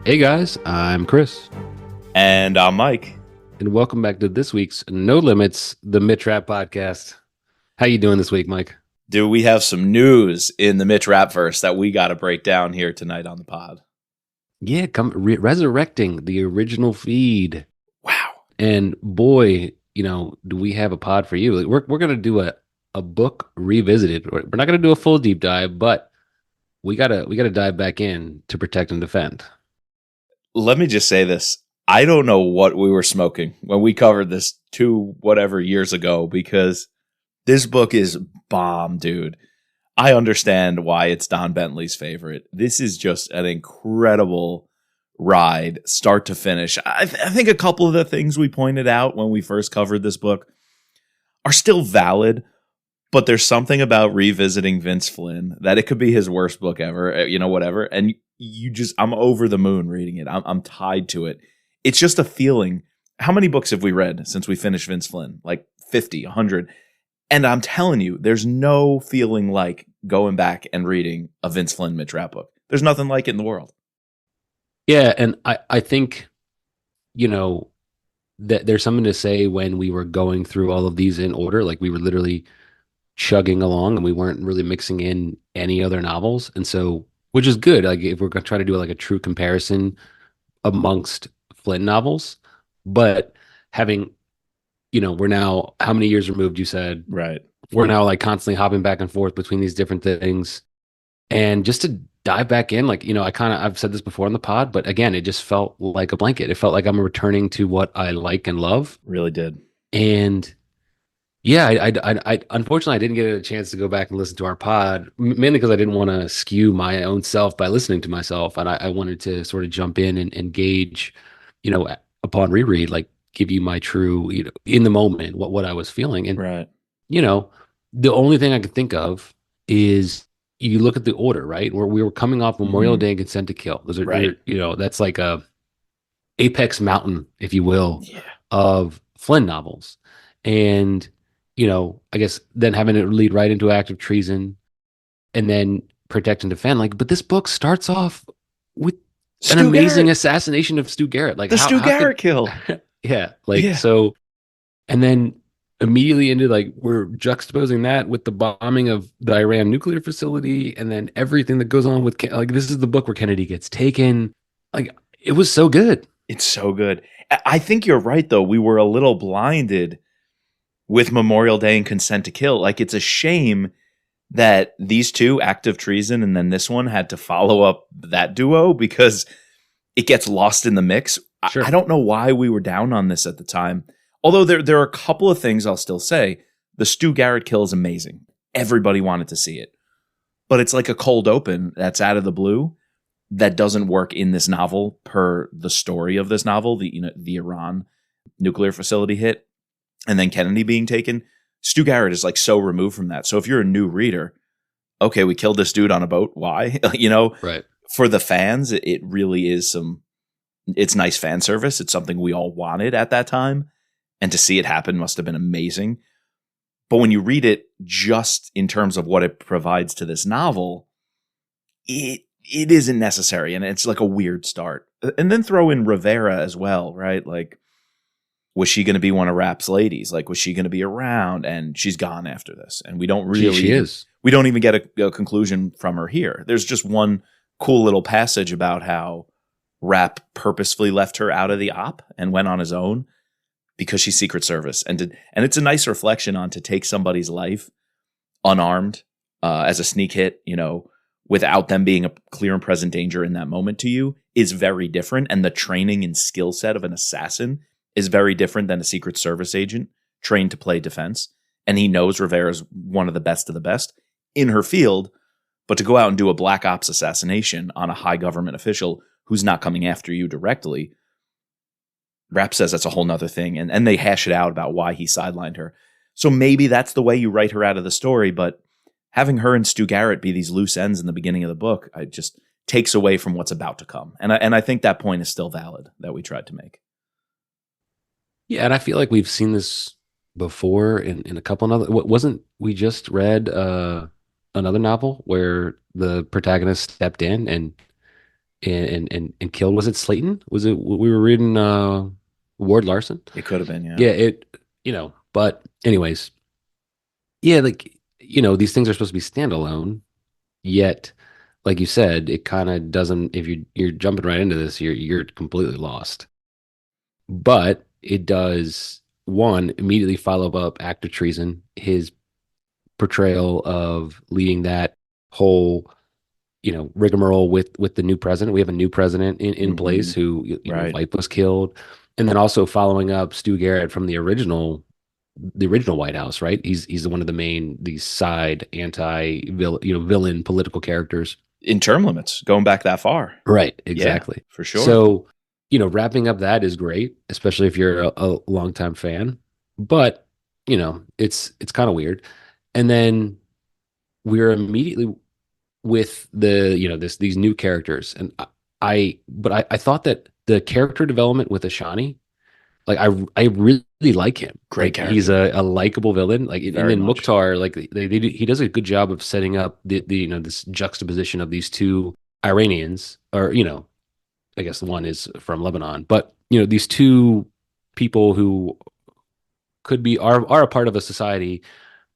Hey guys, I'm Chris, And I'm Mike. and welcome back to this week's No Limits, the Mitch Rap podcast. How you doing this week, Mike? Do we have some news in the Mitch rap verse that we got to break down here tonight on the pod? Yeah, come resurrecting the original feed, Wow. and boy, do we have a pod for you? Like, we're gonna do a book revisited. We're not gonna do a full deep dive, but we gotta dive back in to protect and defend. Let me just say this. I don't know what we were smoking when we covered this two whatever years ago because this book is bomb, dude. I understand why it's Don Bentley's favorite. This is just an incredible ride, start to finish. I think a couple of the things we pointed out when we first covered this book are still valid, but there's something about revisiting Vince Flynn that it could be his worst book ever, whatever. And I'm over the moon reading it. I'm tied to it. It's just a feeling. How many books have we read since we finished Vince Flynn? Like 50, 100. And I'm telling you, there's no feeling like going back and reading a Vince Flynn Mitch Rapp book. There's nothing like it in the world. Yeah, and I think you know that there's something to say when we were going through all of these in order, like we were literally chugging along and we weren't really mixing in any other novels. And so, which is good. Like if we're going to try to do like a true comparison amongst Flynn novels, but having, we're now how many years removed, you said, Right. we're now like constantly hopping back and forth between these different things. And just to dive back in, like, I've said this before on the pod, but again, it just felt like a blanket. It felt like I'm returning to what I like and love. Really did. And yeah, I unfortunately I didn't get a chance to go back and listen to our pod, mainly because I didn't want to skew my own self by listening to myself, and I wanted to sort of jump in and gauge, upon reread, like give you my true, in the moment what I was feeling, and Right. you know, the only thing I could think of is you look at the order, right? Where we were coming off Memorial Mhm. Day and Consent to Kill. Those are, Right. that's like a apex mountain, if you will, Yeah. of Flynn novels. And, I guess then having it lead right into Act of Treason and then Protect and Defend. Like, but this book starts off with an Stu amazing Garrett. assassination of Stu Garrett. Like, The how Stu how could Garrett kill. yeah, like Yeah. so and then immediately into like we're juxtaposing that with the bombing of the Iran nuclear facility and then everything that goes on with like this is the book where Kennedy gets taken. Like it was so good. It's so good. I think you're right, though. We were a little blinded with Memorial Day and Consent to Kill. Like, it's a shame that these two, Act of Treason and then this one, had to follow up that duo because it gets lost in the mix. I Sure. don't know why we were down on this at the time. Although there are a couple of things I'll still say. The Stu Garrett kill is amazing. Everybody wanted to see it. But it's like a cold open that's out of the blue that doesn't work in this novel per the story of this novel, the Iran nuclear facility hit and then Kennedy being taken. Stu Garrett is like so removed from that. So if you're a new reader, okay, we killed this dude on a boat. Why? Right. For the fans, it really is it's nice fan service. It's something we all wanted at that time. And to see it happen must have been amazing. But when you read it just in terms of what it provides to this novel, it isn't necessary. And it's like a weird start. And then throw in Rivera as well, right? Like, was she going to be one of Rap's ladies? Like, was she going to be around? And she's gone after this. And we don't really She is. we don't even get a conclusion from her here. There's just one cool little passage about how Rap purposefully left her out of the op and went on his own because she's Secret Service. And it's a nice reflection on to take somebody's life unarmed as a sneak hit, without them being a clear and present danger in that moment to you is very different. And the training and skill set of an assassin is very different than a Secret Service agent trained to play defense. And he knows Rivera's one of the best in her field. But to go out and do a black ops assassination on a high government official who's not coming after you directly, Rap says that's a whole nother thing. And they hash it out about why he sidelined her. So maybe that's the way you write her out of the story. But having her and Stu Garrett be these loose ends in the beginning of the book, I just takes away from what's about to come. And I think that point is still valid that we tried to make. Yeah, and I feel like we've seen this before in a couple of other. Wasn't we just read another novel where the protagonist stepped in and and killed. Was it Slayton? Was it we were reading Ward Larson? It could have been, yeah. Yeah, but anyways, yeah, like these things are supposed to be standalone, yet like you said, it kind of doesn't if you're jumping right into this, you're completely lost. But it does one immediately follow up Act of Treason, his portrayal of leading that whole rigmarole with the new president. We have a new president in Hmm. place who Right. wife was killed, and then also following up Stu Garrett from the original White House, right? He's one of the main these side anti villain political characters. In term limits, going back that far. Right, Yeah, exactly. for sure. So, wrapping up that is great, especially if you're a longtime fan. But, it's kind of weird. And then we're immediately with these new characters. And I thought that the character development with Ashani, like I really like him. Great Like he's character. a likable villain. Like and Very then much. Mukhtar, like he does a good job of setting up the this juxtaposition of these two Iranians, or I guess the one is from Lebanon, but these two people who could be are a part of a society,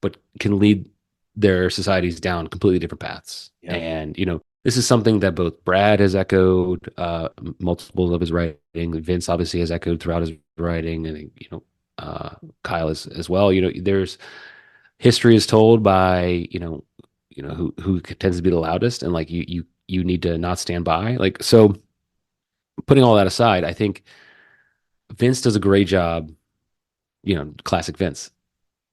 but can lead their societies down completely different paths. Yeah. And this is something that both Brad has echoed, multiple of his writing. Vince obviously has echoed throughout his writing, and Kyle as well. There's history is told by who tends to be the loudest, and like you need to not stand by. Like so, putting all that aside, I think Vince does a great job. Classic Vince,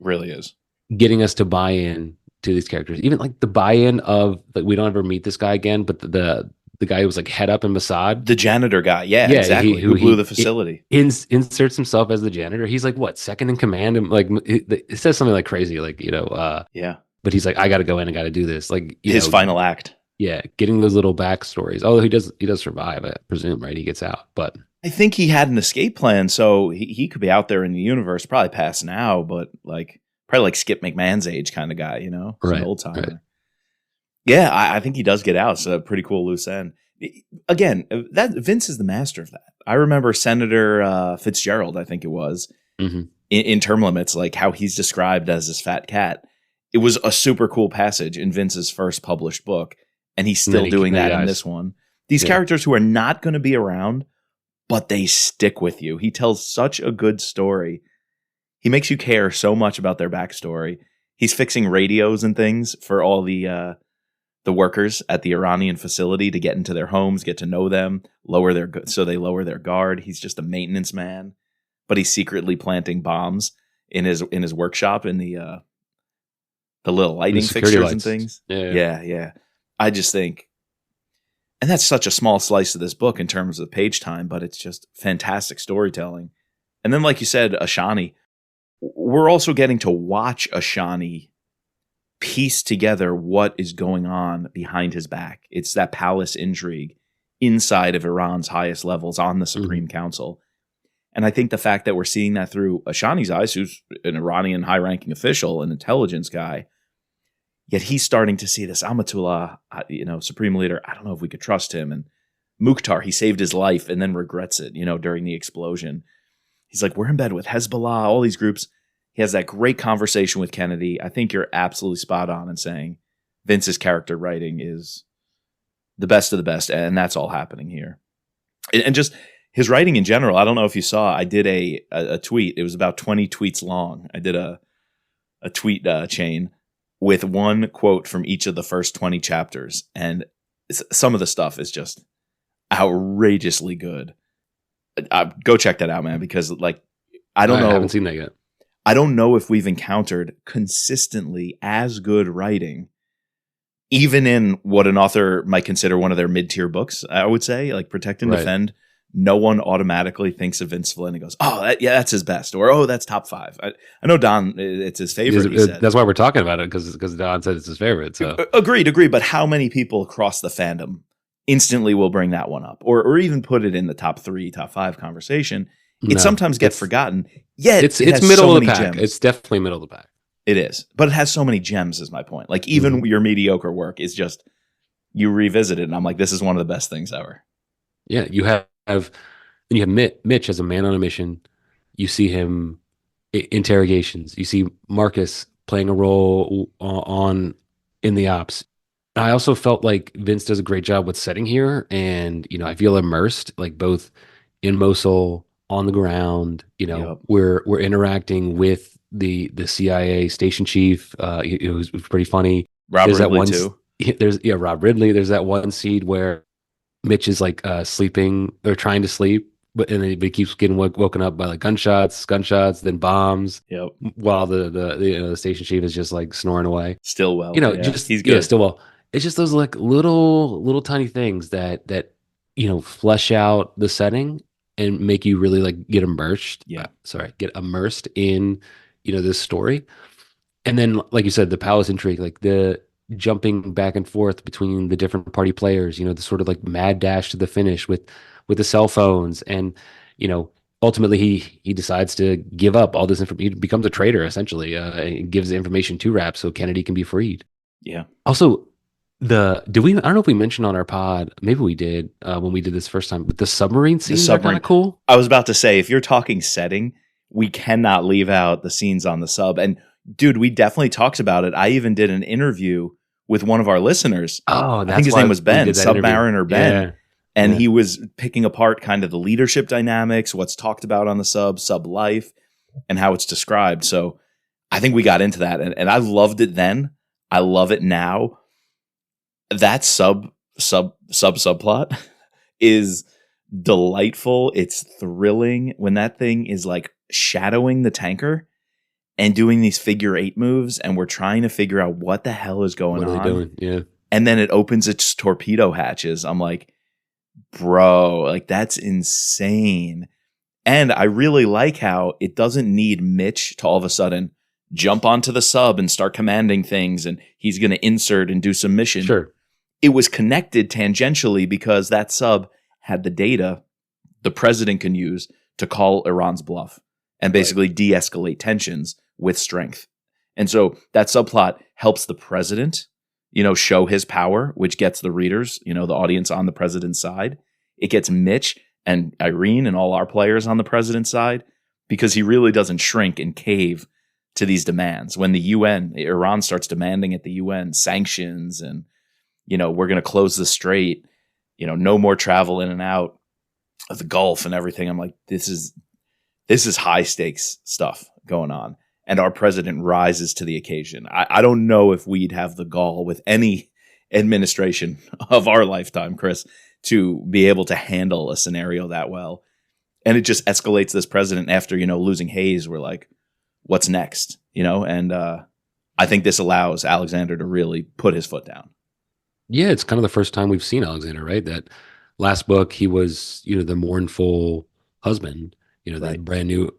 Really is. getting us to buy in to these characters. Even like the buy-in of like we don't ever meet this guy again, but the guy who was like head up in Mossad. The janitor guy. Yeah, Yeah, exactly. Who blew the facility. inserts himself as the janitor. He's like what, second in command, and like it says something like crazy, like Yeah. but he's like, I got to go in, I got to do this, like His final act. yeah, getting those little backstories. Although he does survive, I presume, right? He gets out, but I think he had an escape plan, so he could be out there in the universe, probably past now, but like probably like Skip McMahon's age kind of guy, He's an right, old right. timer. Yeah, I think he does get out. It's a pretty cool loose end. Again, that Vince is the master of that. I remember Senator Fitzgerald, I think it was, Hmm. in term limits, like how he's described as this fat cat. It was a super cool passage in Vince's first published book, and he's And then still doing then he that in dies. this one. These Yeah, characters who are not going to be around, but they stick with you. He tells such a good story. He makes you care so much about their backstory. He's fixing radios and things for all the workers at the Iranian facility to get into their homes, get to know them, so they lower their guard. He's just a maintenance man, but he's secretly planting bombs in his workshop in the little the lighting security fixtures and lights. things. Yeah, Yeah, yeah. I just think, and that's such a small slice of this book in terms of page time, but it's just fantastic storytelling. And then, like you said, Ashani, we're also getting to watch Ashani piece together what is going on behind his back. It's that palace intrigue inside of Iran's highest levels on the Supreme hmm Council. And I think the fact that we're seeing that through Ashani's eyes, who's an Iranian high-ranking official, an intelligence guy, yet he's starting to see this Amatullah, supreme leader. I don't know if we could trust him. And Mukhtar, he saved his life and then regrets it, during the explosion. He's like, we're in bed with Hezbollah, all these groups. He has that great conversation with Kennedy. I think you're absolutely spot on in saying Vince's character writing is the best of the best, and that's all happening here. And just his writing in general, I don't know if you saw, I did a tweet. It was about 20 tweets long. I did a tweet chain with one quote from each of the first 20 chapters. And some of the stuff is just outrageously good. Go check that out, man, because like, I don't I know. haven't seen that yet. I don't know if we've encountered consistently as good writing, even in what an author might consider one of their mid-tier books. I would say, like Protect and Right. Defend. No one automatically thinks of Vince Flynn and goes, "Oh, that's his best," or "Oh, that's top 5." I know Don, it's his favorite. He said. That's why we're talking about it, because Don said it's his favorite. So Agreed. But how many people across the fandom instantly will bring that one up, or even put it in the top 3, top 5 conversation? It no, sometimes gets forgotten. Yet it's it has middle so of the many pack. gems. It's definitely middle of the pack. It is, but it has so many gems. Is my point. Like even your mediocre work is just you revisit it, and I'm like, this is one of the best things ever. Yeah, and you have Mitch as a man on a mission. You see him interrogations. You see Marcus playing a role on in the ops. I also felt like Vince does a great job with setting here, and I feel immersed, like both in Mosul on the ground. Yep. We're interacting with the CIA station chief. It was pretty funny. Rob There's that Ridley one. too. There's Rob Ridley. There's that one scene where Mitch is like sleeping or trying to sleep, but he keeps getting woken up by like gunshots, then bombs, Yep. while the station chief is just like snoring away. Stillwell. Yeah, Just he's yeah, good. still well. It's just those like little tiny things that flesh out the setting and make you really like get immersed. Yeah. Get immersed in this story. And then, like you said, the palace intrigue, like the jumping back and forth between the different party players, the sort of like mad dash to the finish with the cell phones, and you know, ultimately he decides to give up all this information. He becomes a traitor essentially, and gives the information to Rap so Kennedy can be freed. Yeah. Also, did we? I don't know if we mentioned on our pod. Maybe we did when we did this first time. But the submarine The scenes are kind submarine. of cool. I was about to say, if you're talking setting, we cannot leave out the scenes on the sub. And dude, we definitely talked about it. I even did an interview with one of our listeners. Oh, I think that's his name why was we Ben, did that interview. Submariner Ben. Yeah, And yeah. he was picking apart kind of the leadership dynamics, what's talked about on the sub life, and how it's described. So I think we got into that. And I loved it then. I love it now. That subplot is delightful. It's thrilling when that thing is like shadowing the tanker and doing these figure eight moves, and we're trying to figure out what the hell is going What are they on. doing? Yeah. And then it opens its torpedo hatches. I'm like, bro, like that's insane. And I really like how it doesn't need Mitch to all of a sudden jump onto the sub and start commanding things and he's going to insert and do some mission. Sure. It was connected tangentially because that sub had the data the president can use to call Iran's bluff and Right. basically de escalate tensions with strength. And so that subplot helps the president, show his power, which gets the readers, the audience on the president's side. It gets Mitch and Irene and all our players on the president's side because he really doesn't shrink and cave to these demands. When the Iran starts demanding at the UN sanctions and, we're going to close the strait, no more travel in and out of the Gulf and everything. I'm like, this is high stakes stuff going on. And our president rises to the occasion. I don't know if we'd have the gall with any administration of our lifetime, Chris, to be able to handle a scenario that well. And it just escalates this president after, losing Hayes. We're like, what's next? And I think this allows Alexander to really put his foot down. Yeah, it's kind of the first time we've seen Alexander, right? That last book, he was, the mournful husband, the Right. brand new,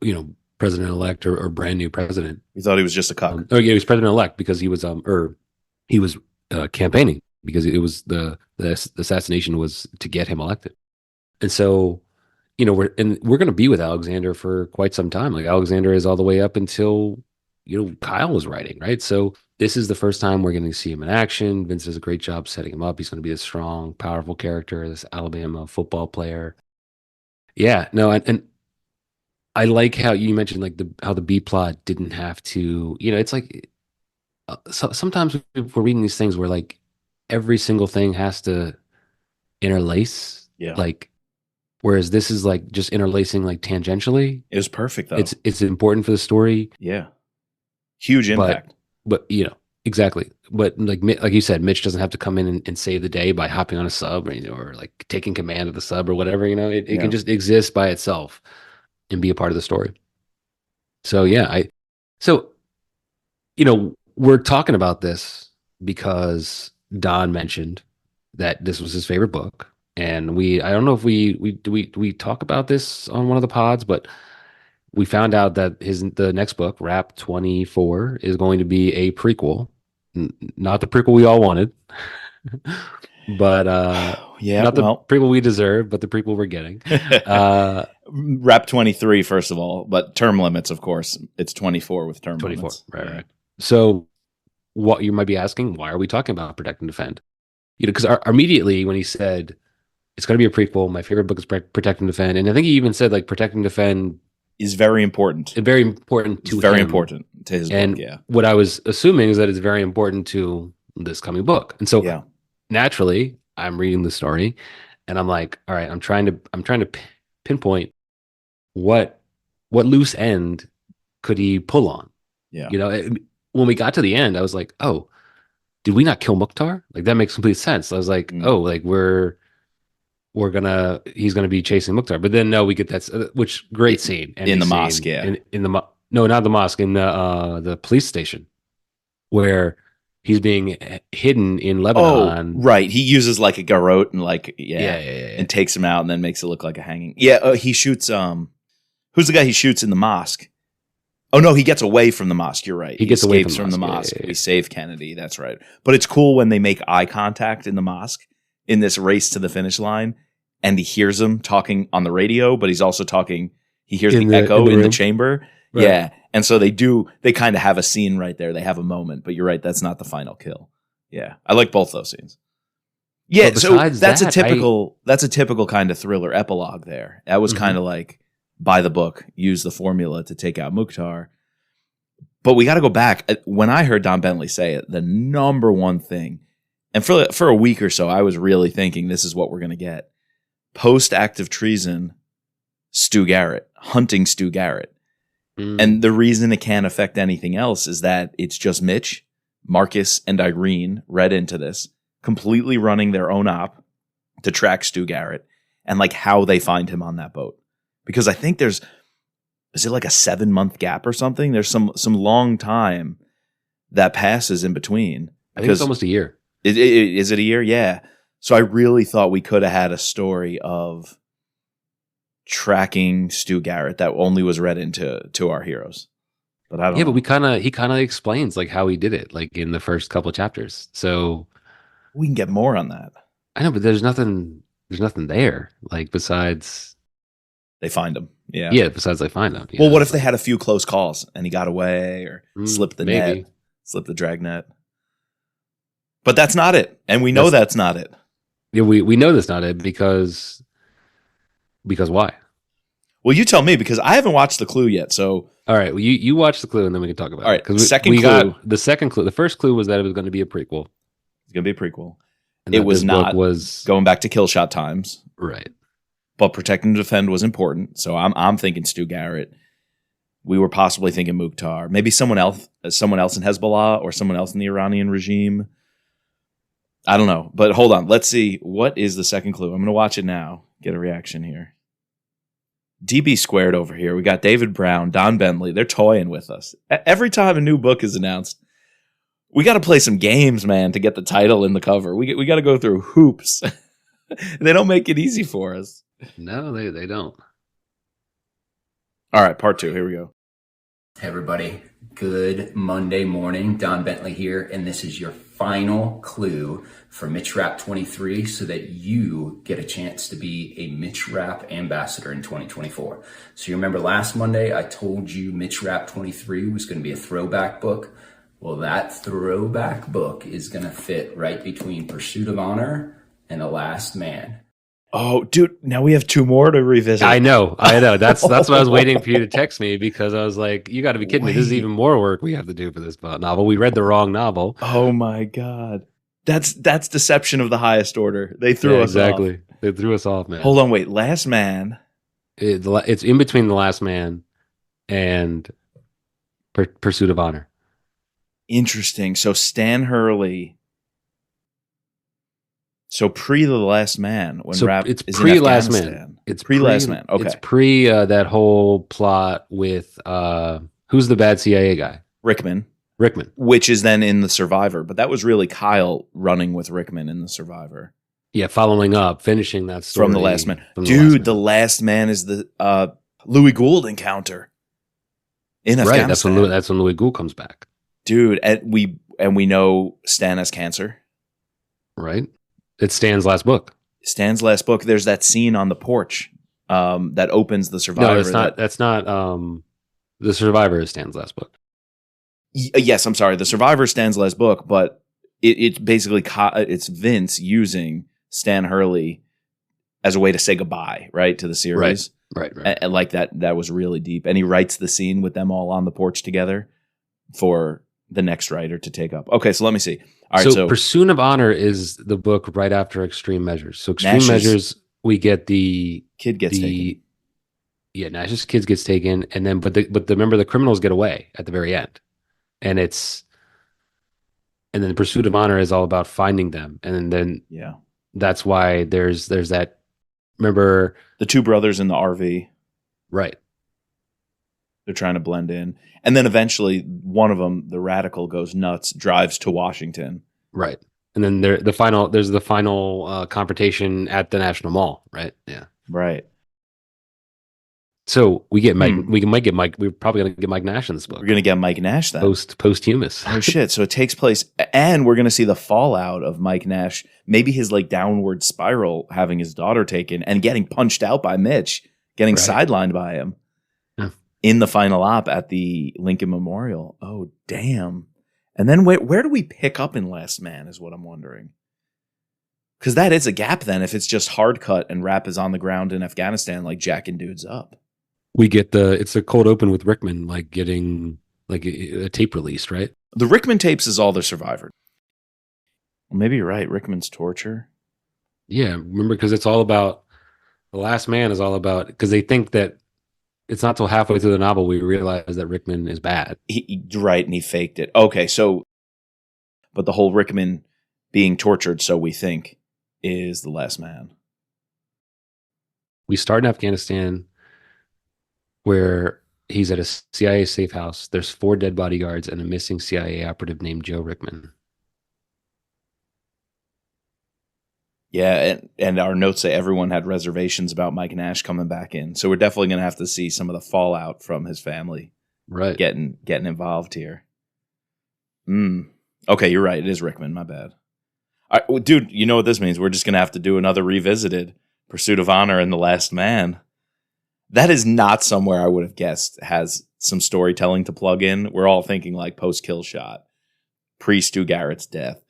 president elect or brand new president. We thought he was just a cuck. Oh yeah, he was president elect because he was campaigning because it was the assassination was to get him elected. And so, we're going to be with Alexander for quite some time. Like Alexander is all the way up until, Kyle was writing, right? So this is the first time we're going to see him in action. Vince does a great job setting him up. He's going to be a strong, powerful character, this Alabama football player. Yeah, no, and I like how you mentioned like how the B plot didn't have to, it's like sometimes we're reading these things where like every single thing has to interlace, Yeah. like whereas this is like just interlacing like tangentially. It was perfect though. It's important for the story, Yeah. Huge but impact. exactly. But like you said, Mitch doesn't have to come in and save the day by hopping on a sub or like taking command of the sub or whatever. It can Yeah. just exist by itself and be a part of the story. So yeah, so we're talking about this because Don mentioned that this was his favorite book. And I don't know if we talk about this on one of the pods, but we found out that the next book, Rap 24, is going to be a prequel. Not the prequel we all wanted, but Yeah. not the Well, prequel we deserve, but the prequel we're getting. Uh Rep 23, first of all, but term limits, of course. It's 24 with term 24. limits. Right, Yeah. right. So what you might be asking, why are we talking about protect and defend? Because immediately when he said it's going to be a prequel. My favorite book is Protect and Defend, and I think he even said like Protect and Defend Is very important. is very important It's to very him. important to his book. And Yeah. what I was assuming is that it's very important to this coming book. And so Yeah. naturally, I'm reading the story, and I'm like, all right, I'm trying to pinpoint what loose end could he pull on. Yeah. You know, when we got to the end, I was like, oh, did we not kill Mukhtar? Like that makes complete sense. I was like, Mm. oh, like he's gonna be chasing Mukhtar, but then no, we get that which great scene, In ending the mosque. scene Yeah. in the no, not the mosque, in the police station where he's being hidden in Oh, Lebanon. right. He uses like a garrote and like, Yeah, yeah, yeah, yeah, yeah. and takes him out and then makes it look like a hanging. Yeah. He shoots, who's the guy he shoots in the mosque? Oh no, he gets away from the mosque. You're right. He He gets away escapes from the from the mosque. Yeah, mosque. yeah, yeah. We save Kennedy. That's right. But it's cool when they make eye contact in the mosque in this race to the finish line, and he hears him talking on the radio, but he's also talking. He hears In the the echo in the room, chamber. right? Yeah, and so they do. They kind of have a scene right there. They have a moment, but you're right. That's not the final kill. Yeah, I like both those scenes. Yeah, But so besides that's a that, I typical kind of thriller epilogue there. That was kind Mhm. of like by the book, use the formula to take out Mukhtar. But we got to go back. When I heard Don Bentley say it, the number one thing, and for a week or so, I was really thinking this is what we're going to get. Post active treason, Stu Garrett, hunting Stu Garrett. Mm. And the reason it can't affect anything else is that it's just Mitch, Marcus, and Irene read into this, completely running their own op to track Stu Garrett and like how they find him on that boat. Because I think is it like a 7-month gap or something? There's some long time that passes in between. I think it's Because almost a year. is it a year? Yeah. So I really thought we could have had a story of tracking Stu Garrett that only was read into our heroes. But I don't Yeah, but know. he kind of explains like how he did it, like in the first couple chapters. So We can get more on that. I know, but there's nothing there, like besides, They find him. Yeah. yeah, besides they find out. You Well, know, what it's if they like had a few close calls and he got away or slipped the net, maybe slipped the drag net? But that's not it. And we know that's that's not it. yeah, we know that's not it because why? Well, you tell me because I haven't watched The Clue yet. So, All right, well, you watch the clue and then we can talk about all it right, because second we clue. got the second clue. The first clue was that it was going to be a prequel, It's going to be a prequel. and It that was this book not was going back to kill shot times, right. but protect and defend was important. So I'm thinking Stu Garrett. We were possibly thinking Mukhtar, maybe someone else in Hezbollah or someone else in the Iranian regime. I don't know, but hold on. Let's see. What is the second clue? I'm going to watch it now. Get a reaction here. DB squared over here. We got David Brown, Don Bentley. They're toying with us. Every time a new book is announced, we got to play some games, man, to get the title in the cover. We got to go through hoops. They don't make it easy for us. No, they don't. All right, part 2. Here we go. Hey everybody, good Monday morning. Don Bentley here, and this is your final clue for Mitch Rapp 23 so that you get a chance to be a Mitch Rapp ambassador in 2024. So you remember last Monday I told you Mitch Rapp 23 was going to be a throwback book. Well, that throwback book is going to fit right between Pursuit of Honor and The Last Man. Oh, dude, now we have 2 more to revisit. I know. That's what I was waiting for you to text me because I was like, you got to be kidding me. This is Wait. even more work we have to do for this novel. We read the wrong novel. Oh my god. That's deception of the highest order. They threw Yeah, us exactly. off. They threw us off, man. Hold on, wait. Last Man. It's in between The Last Man and Pursuit of Honor. Interesting. So Stan Hurley. So pre The Last Man when So Rapp it's is pre in Last Afghanistan. Man. It's pre Last Man. Okay. It's pre that whole plot with who's the bad CIA guy? Rickman, Rickman. which is then in The Survivor, but that was really Kyle running with Rickman in The Survivor. Yeah, following up, finishing that story From The Last Man. from Dude, The Last Man is the Louis Gould encounter in right. Afghanistan. That's when Louis Gould comes back. Dude, and we know Stan has cancer. Right. It's Stan's last book. Stan's last book, there's that scene on the porch that opens The Survivor. No, that's not The Survivor is Stan's last book. Yes, I'm sorry. The Survivor is Stan's last book, but it's basically it's Vince using Stan Hurley as a way to say goodbye, right, to the Right. series. Right. And like that was really deep. And he writes the scene with them all on the porch together for the next writer to take up. Okay, so let me see. All right, So so Pursuit of Honor is the book right after Extreme Measures. So Extreme Nash's Measures, we get kid gets taken. the yeah, Nash's kids gets taken, and then remember the criminals get away at the very end, and then Pursuit of Honor is all about finding them, and then Yeah. that's why there's that. Remember, The two brothers in the RV, right? they're trying to blend in. And then eventually one of them, the radical, goes nuts, drives to Washington. Right. And then there's the final confrontation at the National Mall, right? Yeah. Right. So we get Mike. Hmm. We might get Mike. We're probably gonna get Mike Nash in this We're book. going to get Mike Nash then. Posthumous. Oh shit! So it takes place, and we're going to see the fallout of Mike Nash. Maybe his like downward spiral, having his daughter taken and getting punched out by Mitch, getting Right. sidelined by him Yeah. in the final op at the Lincoln Memorial. Oh damn! And then where do we pick up in Last Man? Is what I'm wondering. Because that is a gap then. If it's just hard cut and Rap is on the ground in Afghanistan, like jacking dudes up. We get it's a cold open with Rickman, like getting like a tape released, right? The Rickman tapes is all the Survivor. Well, maybe you're right. Rickman's torture. Yeah, remember because it's all about the Last Man is all about because they think that it's not till halfway through the novel we realize that Rickman is bad. Right, and he faked it. Okay, so but the whole Rickman being tortured, so we think, is the Last Man. We start in Afghanistan where he's at a CIA safe house. There's 4 dead bodyguards and a missing CIA operative named Joe Rickman. Yeah, and our notes say everyone had reservations about Mike Nash coming back in. So we're definitely going to have to see some of the fallout from his family Right. getting involved here. Okay, you're right. It is Rickman. My bad. All right, well, dude, you know what this means? We're just going to have to do another revisited Pursuit of Honor and The Last Man. That is not somewhere I would have guessed has some storytelling to plug in. We're all thinking like post-kill shot, pre-Stu Garrett's death,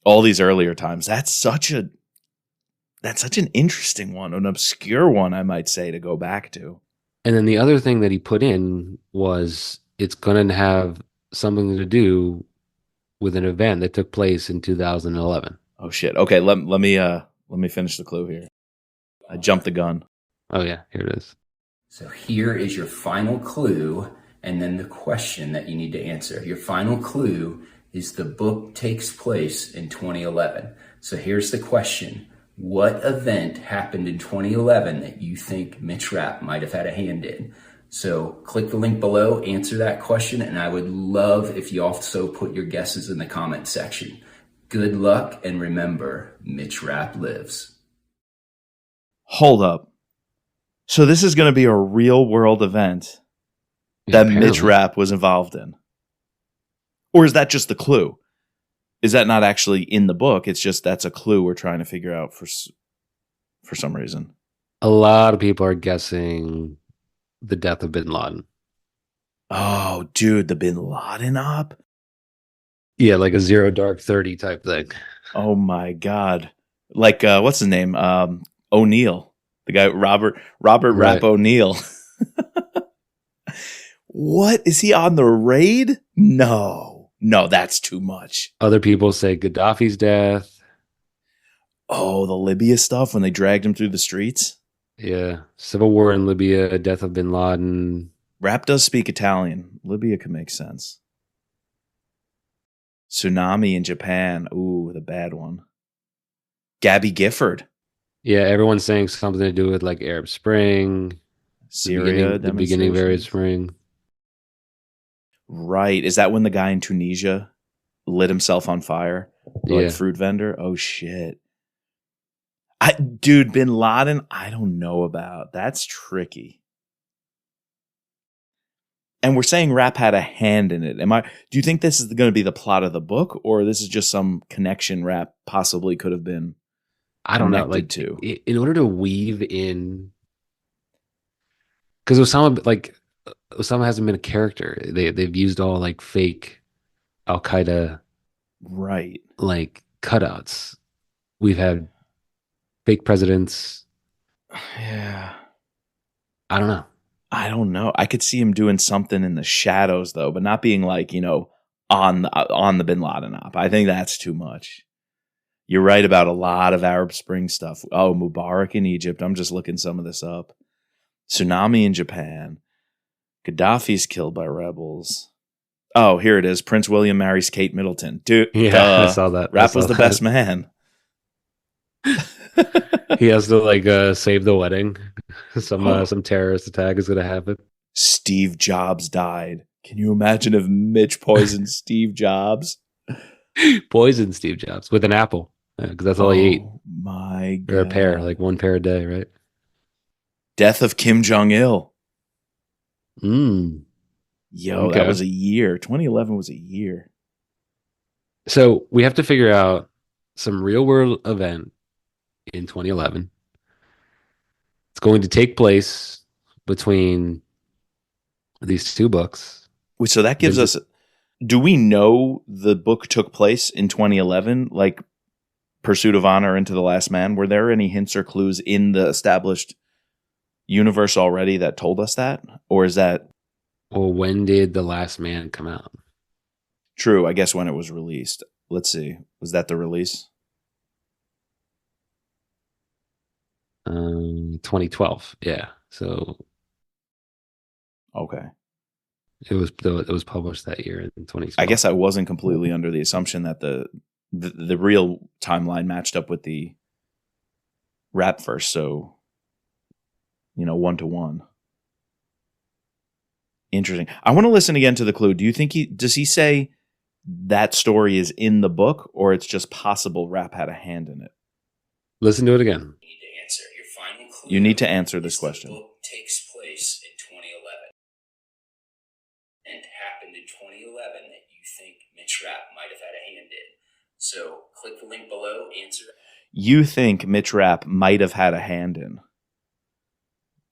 all these earlier times. That's such an interesting one, an obscure one, I might say, to go back to. And then the other thing that he put in was it's going to have something to do with an event that took place in 2011. Oh shit. Okay, let me finish the clue here. I jumped the gun. Oh yeah, here it is. So here is your final clue, and then the question that you need to answer. Your final clue is the book takes place in 2011. So here's the question. What event happened in 2011 that you think Mitch Rapp might have had a hand in? So click the link below, answer that question, and I would love if you also put your guesses in the comment section. Good luck, and remember, Mitch Rapp lives. Hold up. So this is going to be a real world event that Mitch Rapp was involved in. Or is that just the clue? Is that not actually in the book? It's just that's a clue we're trying to figure out for some reason. A lot of people are guessing the death of Bin Laden. Oh, dude, the Bin Laden op? Yeah, like a 0 Dark 30 type thing. Oh my God. Like, what's his name? O'Neill. The guy, Robert Right. Rapp O'Neill. What? Is he on the raid? No, that's too much. Other people say Gaddafi's death. Oh, the Libya stuff when they dragged him through the streets? Yeah. Civil war in Libya, death of Bin Laden. Rapp does speak Italian. Libya could make sense. Tsunami in Japan. Ooh, the bad one. Gabby Gifford. Yeah, everyone's saying something to do with like Arab Spring, Syria. the beginning of Arab demonstrations. Spring. Right. Is that when the guy in Tunisia lit himself on fire? The Yeah. like fruit vendor? Oh shit. Dude, Bin Laden, I don't know about. That's tricky. And we're saying Rapp had a hand in it. Do you think this is going to be the plot of the book, or this is just some connection Rapp possibly could have been I don't know. connected Like to? in order to weave in, because Osama hasn't been a character. They've used all like fake Al Qaeda Right. like cutouts. We've had fake presidents. Yeah. I don't know. I don't know. I could see him doing something in the shadows though, but not being like, on the Bin Laden op. I think that's too much. You're right about a lot of Arab Spring stuff. Oh, Mubarak in Egypt. I'm just looking some of this up. Tsunami in Japan. Gaddafi's killed by rebels. Oh, here it is. Prince William marries Kate Middleton. Dude, Yeah, I duh. saw that. I Rap saw was the best that. man. He has to like save the wedding. Oh, Some terrorist attack is gonna happen. Steve Jobs died. Can you imagine if Mitch poisoned Steve Jobs? Poison Steve Jobs with an apple because that's all he ate, Oh my or a pear, God. like one pear a day, right? Death of Kim Jong il. Mm, Yo, that okay. was a year. 2011 was a year. So we have to figure out some real world event in 2011. It's going to take place between these two books. Wait, so that gives Vincent, us. Do we know the book took place in 2011? Like Pursuit of Honor, Into the Last Man? Were there any hints or clues in the established universe already that told us that? Or is that well, when did The Last Man come out? true? I guess when it was released. Let's see. Was that the release? 2012. Yeah. So Okay. it was published that year in I 2012. guess I wasn't completely under the assumption that the real timeline matched up with the rap verse. So, 1 to 1. Interesting. I want to listen again to the clue. Do you think does he say that story is in the book, or it's just possible rap had a hand in it? Listen to it again. You need to answer. Your final clue. You need to answer this is the question. book takes place in 2011 and happened in 2011 that you think Mitch Rapp might have had a hand in. So click the link below, answer. You think Mitch Rapp might have had a hand in?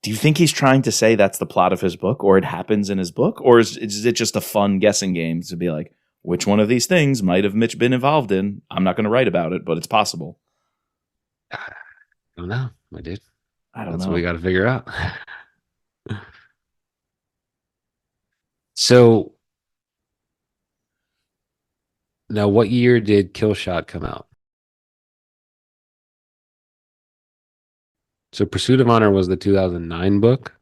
Do you think he's trying to say that's the plot of his book, or it happens in his book, or is it just a fun guessing game to be like, which one of these things might have Mitch been involved in? I'm not going to write about it, but it's possible. I don't know, my dude. I don't That's what we know. got to figure out. So now, what year did Kill Shot come out? So Pursuit of Honor was the 2009 book,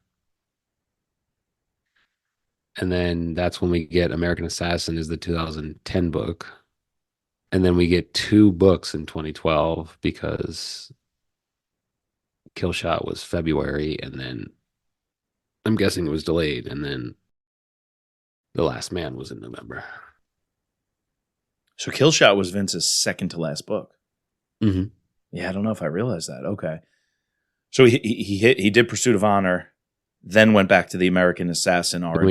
and then that's when we get American Assassin is the 2010 book, and then we get two books in 2012 because Kill Shot was February, and then I'm guessing it was delayed, and then The Last Man was in November. So Killshot was Vince's second to last book. Mm-hmm. Yeah, I don't know if I realized that. Okay. So he did Pursuit of Honor, then went back to the American Assassin origin. Then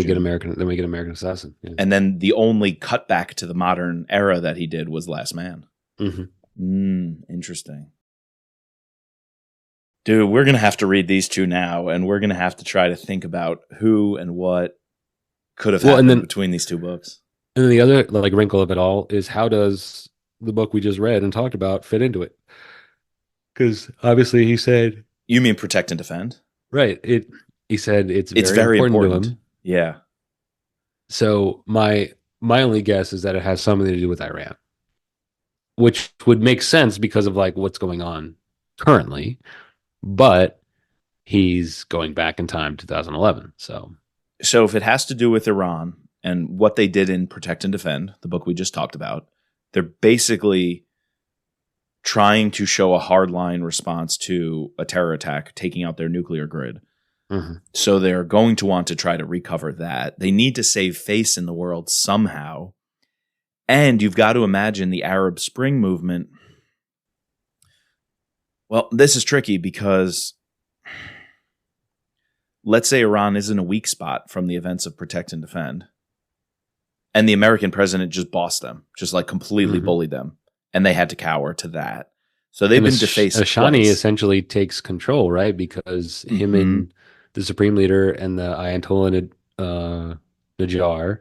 we get American Assassin. Yeah. And then the only cutback to the modern era that he did was Last Man. Interesting. Dude, we're going to have to read these two now, and we're going to have to try to think about who and what could have happened between these two books. And then the other like wrinkle of it all is how does the book we just read and talked about fit into it? Because obviously he said, You mean Protect and Defend? right. He said it's Very important to him. Yeah. So my only guess is that it has something to do with Iran, which would make sense because of like what's going on currently. But he's going back in time, 2011. So if it has to do with Iran and what they did in Protect and Defend, the book we just talked about, they're basically trying to show a hardline response to a terror attack, taking out their nuclear grid. mm-hmm. So they're going to want to try to recover that. They need to save face in the world somehow. And you've got to imagine the Arab Spring movement. Well, this is tricky because let's say Iran is in a weak spot from the events of Protect and Defend, and the American president just bossed them, just like completely bullied them, and they had to cower to that. So they've been defaced. Ashani essentially takes control, right? Because him and the supreme leader and the Ayatollah Najjar,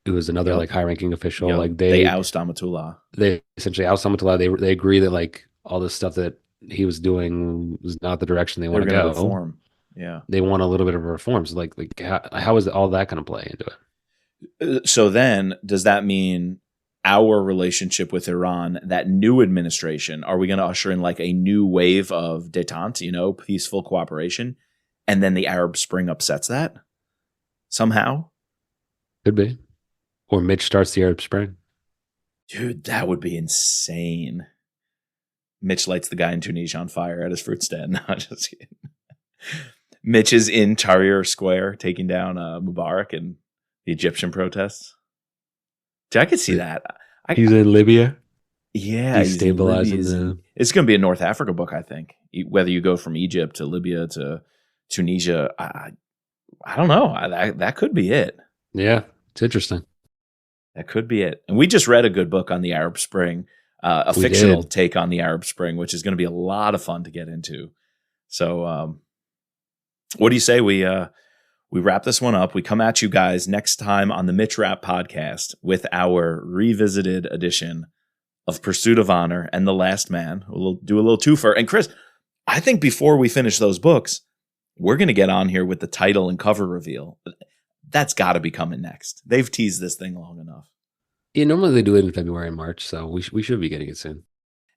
who was another like high-ranking official, like they oust Amatullah. They essentially oust Amatullah. They agree that like all this stuff that he was doing was not the direction they They want were to going to go. reform. Yeah. They want a little bit of a reform. So like how is all that going to play into it? So then, does that mean our relationship with Iran, that new administration, are we going to usher in like a new wave of détente, peaceful cooperation, and then the Arab Spring upsets that somehow? Could be. Or Mitch starts the Arab Spring. Dude, that would be insane. Mitch lights the guy in Tunisia on fire at his fruit stand. No, just kidding. Mitch is in Tahrir Square taking down Mubarak and the Egyptian protests. Dude, I could see that. He's in Libya. Yeah, he's in Libya. Destabilizing the. It's going to be a North Africa book, I think. Whether you go from Egypt to Libya to Tunisia, I don't know. That could be it. Yeah, it's interesting. That could be it. And we just read a good book on the Arab Spring, a We fictional did. take on the Arab Spring, which is going to be a lot of fun to get into. So, what do you say we wrap this one up? We come at you guys next time on the Mitch Rapp podcast with our revisited edition of Pursuit of Honor and The Last Man. We'll do a little twofer. And Chris, I think before we finish those books, we're going to get on here with the title and cover reveal. That's got to be coming next. They've teased this thing long enough. Yeah, normally they do it in February and March, so we should be getting it soon.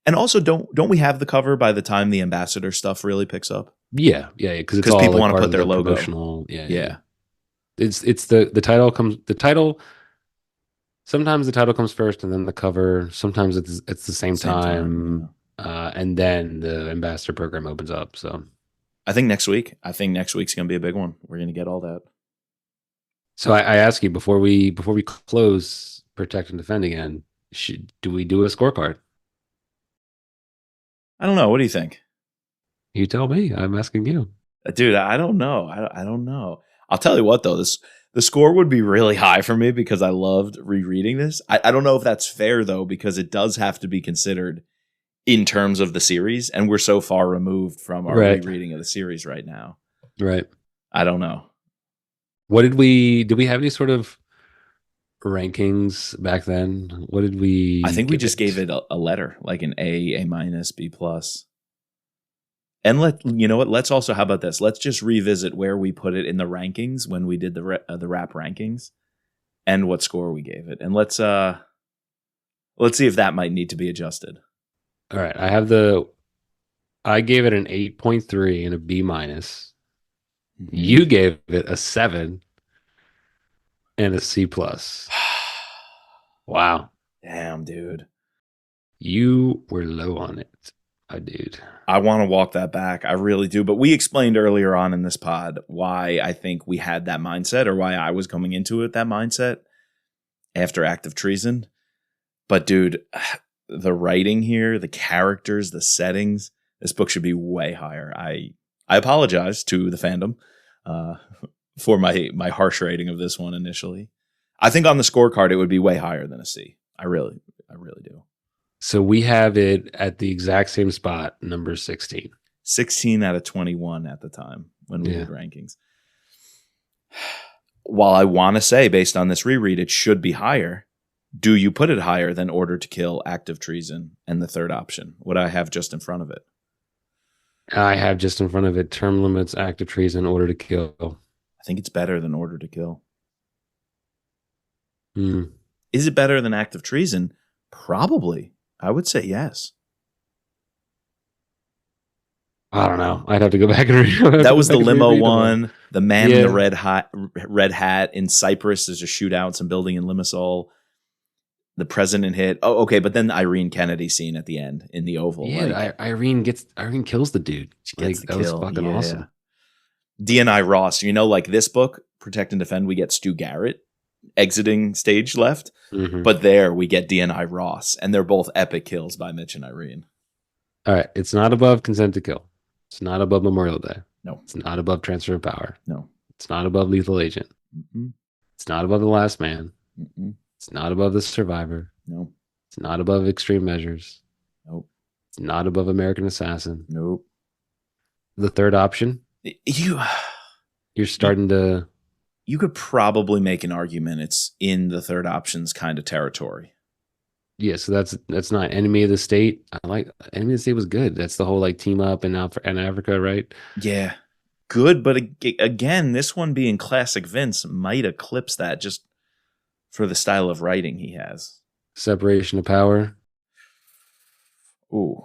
And also, don't we have the cover by the time the ambassador stuff really picks up? Yeah, because it's 'Cause all people like wanna part put of their the logo. promotional. Yeah. Yeah. It's the title comes the title. Sometimes the title comes first, and then the cover. Sometimes it's the same time, and then the ambassador program opens up. So I think next week's going to be a big one. We're going to get all that. So I ask you before we close protect and defend again, do we do a scorecard? I don't know. What do you think? You tell me. I'm asking you. Dude, I don't know. I don't know. I'll tell you what, though. The score would be really high for me because I loved rereading this. I don't know if that's fair, though, because it does have to be considered in terms of the series, and we're so far removed from our Right. rereading of the series right now. Right. I don't know. What did we have any sort of rankings back then? What did we I think we give just gave it a letter, like an A minus, B plus. And you know what? Let's also, how about this? Let's just revisit where we put it in the rankings when we did the Rap rankings, and what score we gave it. And let's see if that might need to be adjusted. All right. I gave it an 8.3 and a B minus. Mm-hmm. You gave it a 7 and a C plus. Wow. Damn, dude. You were low on it, my dude. I want to walk that back. I really do. But we explained earlier on in this pod why I think we had that mindset, or why I was coming into it that mindset after Act of Treason. But dude, the writing here, the characters, the settings, this book should be way higher. I apologize to the fandom for my harsh rating of this one initially. I think on the scorecard it would be way higher than a C. I really do. So we have it at the exact same spot, number 16. 16 out of 21 at the time when we Yeah. did rankings. While I want to say, based on this reread, it should be higher, do you put it higher than Order to Kill, Act of Treason, and the third option? What I have just in front of it? I have just in front of it term limits, act of treason, order to kill. I think it's better than Order to Kill. Hmm. Is it better than Act of Treason? Probably. I would say yes. I don't know. I'd have to go back and read. That was the limo one. The man in Yeah. the red hat in Cyprus. There's a shootout, some building in Limassol. The president hit. Oh, okay. But then the Irene Kennedy scene at the end in the Oval. Yeah, Irene kills the dude. She gets the that kill. was fucking awesome. DNI Ross. Like this book, Protect and Defend, we get Stu Garrett exiting stage left. Mhm. But there we get DNI Ross. And they're both epic kills by Mitch and Irene. All right. It's not above consent to kill. It's not above Memorial Day. No. It's not above transfer of power. No. It's not above lethal agent. Mm-mm. It's not above the last man. Mm-mm. It's not above the survivor. No. It's not above extreme measures. Nope. It's not above American assassin. Nope. The third option, you're starting to. You could probably make an argument it's in the third options kind of territory. Yeah, so that's not Enemy of the State. I like Enemy of the State was good. That's the whole like team up in Africa, right? Yeah, good, but again, this one being classic Vince might eclipse that just for the style of writing he has. Separation of Power. Ooh,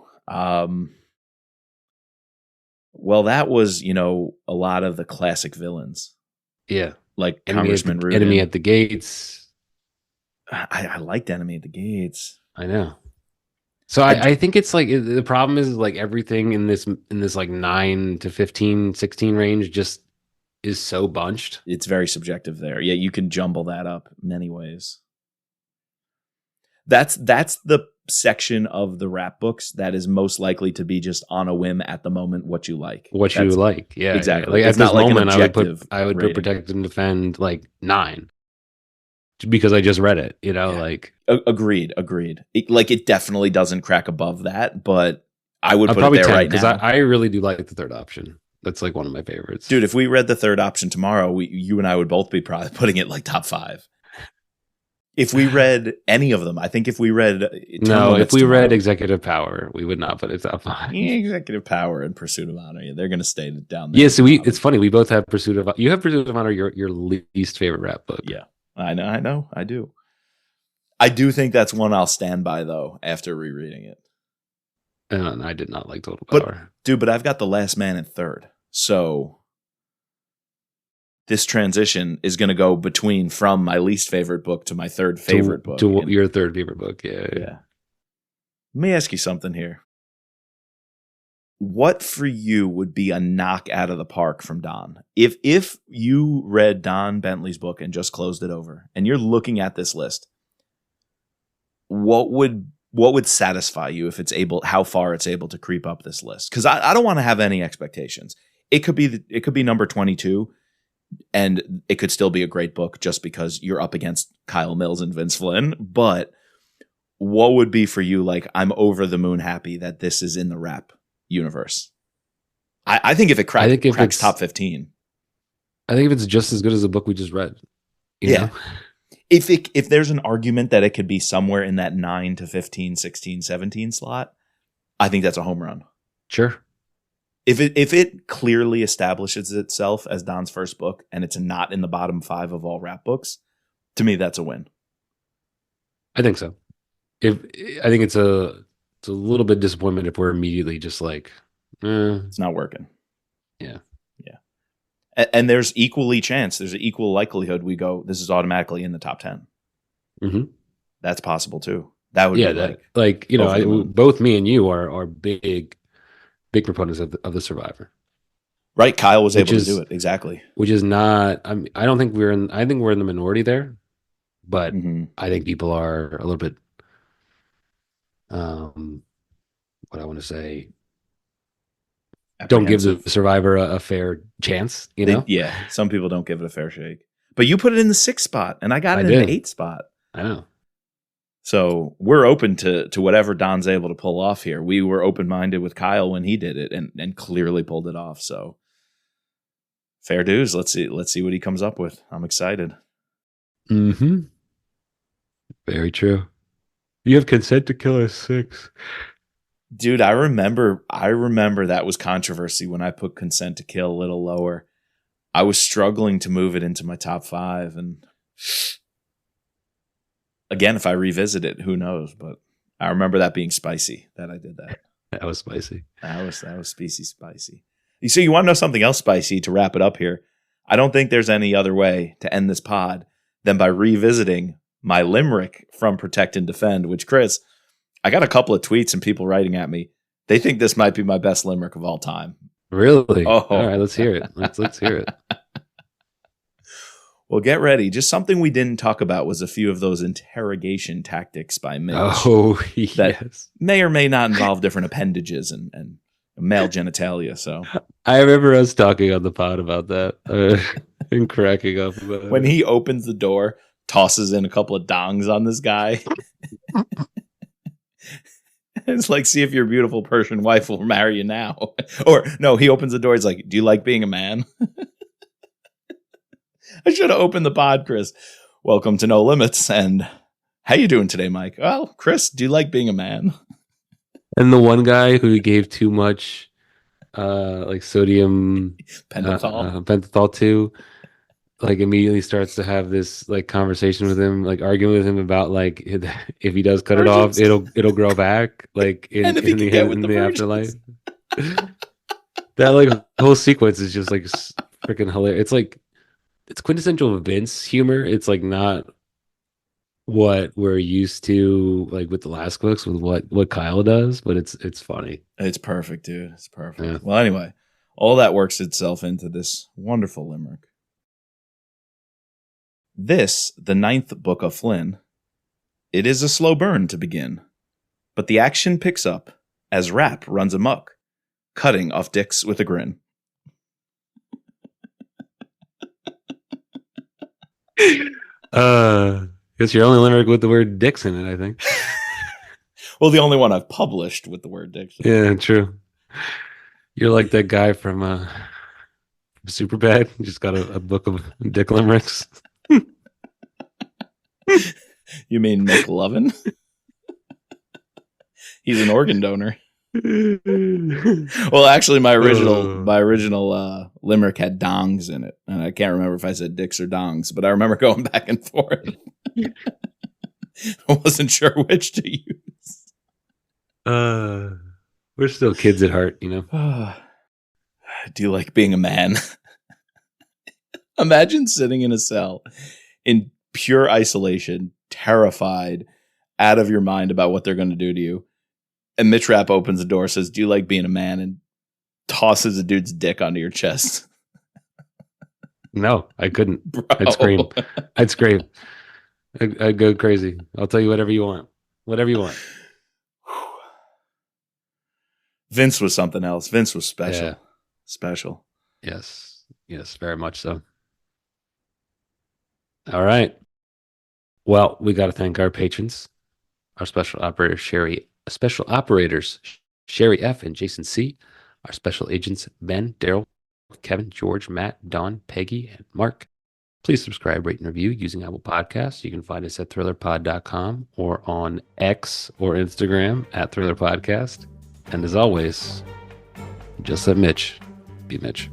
well, that was a lot of the classic villains Yeah. like Congressman Enemy Rudin. at the Gates. I liked Enemy at the Gates. I know. So I d- I think it's like the problem is like everything in this like 9 to 15, 16 range just is so bunched. it's very subjective there. Yeah, you can jumble that up many ways. That's the section of the rap books that is most likely to be just on a whim at the moment what you like. What you That's like. Yeah, yeah. exactly. Like It's at this not like an moment objective I would put rating. Protect and Defend like 9 because I just read it, Yeah. like Agreed. It definitely doesn't crack above that, but I would put it probably there 10 right because now. I really do like the third option. That's like one of my favorites. Dude, if we read the third option tomorrow, you and I would both be probably putting it like top 5. If we read any of them, I think if we read Term No, if Limits we tomorrow, read Executive Power, we would not put it top 5. Executive Power and Pursuit of Honor, they're going to stay down there. Yeah, so it's funny. We both have Pursuit of You have Pursuit of Honor, your least favorite rap book. Yeah, I know, I do. I do think that's one I'll stand by though after rereading it. And I did not like Total Power. But I've got The Last Man in third, so this transition is going to go from my least favorite book to my third favorite book. To your third favorite book, yeah. Let me ask you something here. What for you would be a knock out of the park from Don? If you read Don Bentley's book and just closed it over, and you're looking at this list, what would satisfy you if it's able, how far it's able to creep up this list? Because I don't want to have any expectations. It could be number 22, and it could still be a great book just because you're up against Kyle Mills and Vince Flynn. But what would be for you like, I'm over the moon happy that this is in the rap universe? I think if it cracks top 15. I think if it's just as good as the book we just read. You know? If there's an argument that it could be somewhere in that 9 to 15, 16, 17 slot, I think that's a home run. Sure. If it clearly establishes itself as Don's first book and it's not in the bottom 5 of all rap books, to me that's a win. I think so. I think it's a little bit disappointment if we're immediately just like, it's not working. Yeah. And there's an equal likelihood we go, this is automatically in the top 10. Mm-hmm. That's possible too. That would be both me and you are big proponents of the Survivor. Right, Kyle was able to do it exactly. Which is not. I don't think I think we're in the minority there, but I think people are a little bit. What I want to say. Don't give the Survivor a fair chance. Some people don't give it a fair shake. But you put it in the 6th spot, and I got it in the 8th spot. I know. So we're open to whatever Don's able to pull off here. We were open-minded with Kyle when he did it and clearly pulled it off. So fair dues. Let's see what he comes up with. I'm excited. Mm-hmm. Very true. You have Consent to Kill as 6. Dude, I remember that was controversy when I put Consent to Kill a little lower. I was struggling to move it into my top 5, and again, if I revisit it, who knows? But I remember that being spicy that I did that. That was spicy. That was spicy. So you want to know something else spicy to wrap it up here? I don't think there's any other way to end this pod than by revisiting my limerick from Protect and Defend, which, Chris, I got a couple of tweets and people writing at me. They think this might be my best limerick of all time. Really? Oh. All right, let's hear it. Let's hear it. Well, get ready. Just something we didn't talk about was a few of those interrogation tactics by Mitch. Oh, yes. That may or may not involve different appendages and male genitalia. So I remember us talking on the pod about that and cracking up about when he opens the door, tosses in a couple of dongs on this guy. It's like, see if your beautiful Persian wife will marry you now. Or no, he opens the door. He's like, do you like being a man? I should have opened the pod, Chris. Welcome to No Limits. And How you doing today, Mike? Oh, Chris, do you like being a man? And the one guy who gave too much like sodium Pentothal. pentothal to, like immediately starts to have this like conversation with him, like arguing with him about like if he does cut it off, Virgins. it'll grow back like And if he could get with in the the afterlife. virgins. That like whole sequence is just like freaking hilarious. It's like it's quintessential Vince humor. It's like not what we're used to like with the last books with what Kyle does, but it's funny. It's perfect, dude. It's Yeah. perfect. Well, anyway, all that works itself into this wonderful limerick. This, the ninth book of Flynn. It is a slow burn to begin, but the action picks up as Rap runs amok, cutting off dicks with a grin. Guess you're only limerick with the word dicks in it, I think. Well, the only one I've published with the word dicks. Yeah, true. You're like that guy from Superbad. Just got a book of dick limericks. You mean McLovin? He's an organ donor. Well, actually, my original limerick had dongs in it, and I can't remember if I said dicks or dongs, but I remember going back and forth. I wasn't sure which to use. We're still kids at heart, you know. Do you like being a man? Imagine sitting in a cell in pure isolation, terrified, out of your mind about what they're going to do to you. And Mitch Rapp opens the door, says, "Do you like being a man?" and tosses a dude's dick onto your chest. No, I couldn't. Bro. I'd scream. I'd go crazy. I'll tell you whatever you want. Whatever you want. Vince was something else. Vince was special. Yeah. Special. Yes. Yes, very much so. All right. Well, we got to thank our patrons, our special operators, Sherry F and Jason C, our special agents, Ben, Daryl, Kevin, George, Matt, Don, Peggy, and Mark. Please subscribe, rate, and review using Apple Podcasts. You can find us at thrillerpod.com or on X or Instagram at thrillerpodcast. And as always, just let Mitch be Mitch.